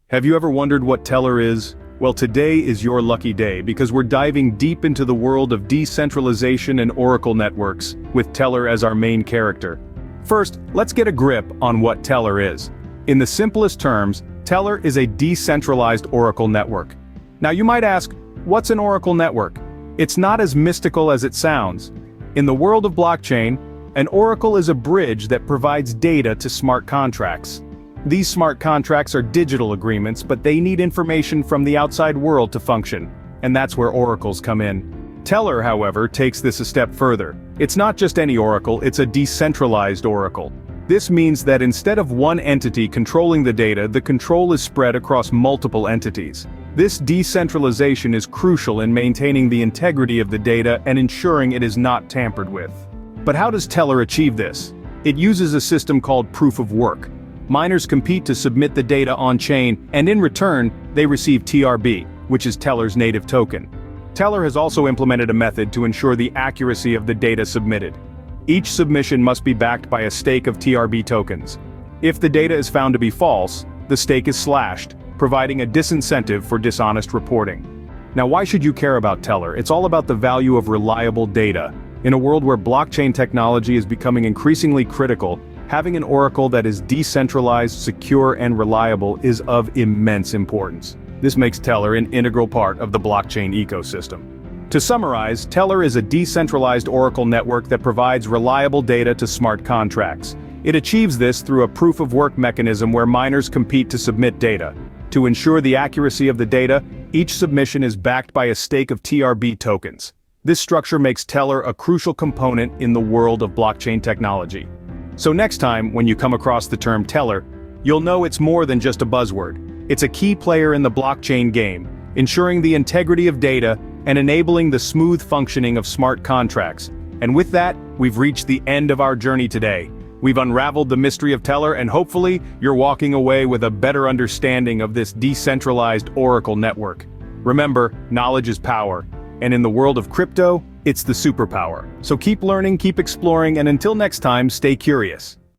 Have you ever wondered what Tellor is? Well, today is your lucky day because we're diving deep into the world of decentralization and Oracle networks, with Tellor as our main character. First, let's get a grip on what Tellor is. In the simplest terms, Tellor is a decentralized Oracle network. Now you might ask, what's an Oracle network? It's not as mystical as it sounds. In the world of blockchain, an Oracle is a bridge that provides data to smart contracts. These smart contracts are digital agreements, but they need information from the outside world to function, and that's where oracles come in. Tellor, however, takes this a step further. It's not just any oracle, it's a decentralized oracle. This means that instead of one entity controlling the data, the control is spread across multiple entities. This decentralization is crucial in maintaining the integrity of the data and ensuring it is not tampered with. But how does Tellor achieve this? It uses a system called proof of work. Miners compete to submit the data on-chain, and in return, they receive TRB, which is Tellor's native token. Tellor has also implemented a method to ensure the accuracy of the data submitted. Each submission must be backed by a stake of TRB tokens. If the data is found to be false, the stake is slashed, providing a disincentive for dishonest reporting. Now, why should you care about Tellor? It's all about the value of reliable data. In a world where blockchain technology is becoming increasingly critical, having an oracle that is decentralized, secure, and reliable is of immense importance. This makes Tellor an integral part of the blockchain ecosystem. To summarize, Tellor is a decentralized oracle network that provides reliable data to smart contracts. It achieves this through a proof-of-work mechanism where miners compete to submit data. To ensure the accuracy of the data, each submission is backed by a stake of TRB tokens. This structure makes Tellor a crucial component in the world of blockchain technology. So next time, when you come across the term Tellor, you'll know it's more than just a buzzword. It's a key player in the blockchain game, ensuring the integrity of data and enabling the smooth functioning of smart contracts. And with that, we've reached the end of our journey today. We've unraveled the mystery of Tellor, and hopefully, you're walking away with a better understanding of this decentralized Oracle network. Remember, knowledge is power, and in the world of crypto, it's the superpower. So keep learning, keep exploring, and until next time, stay curious.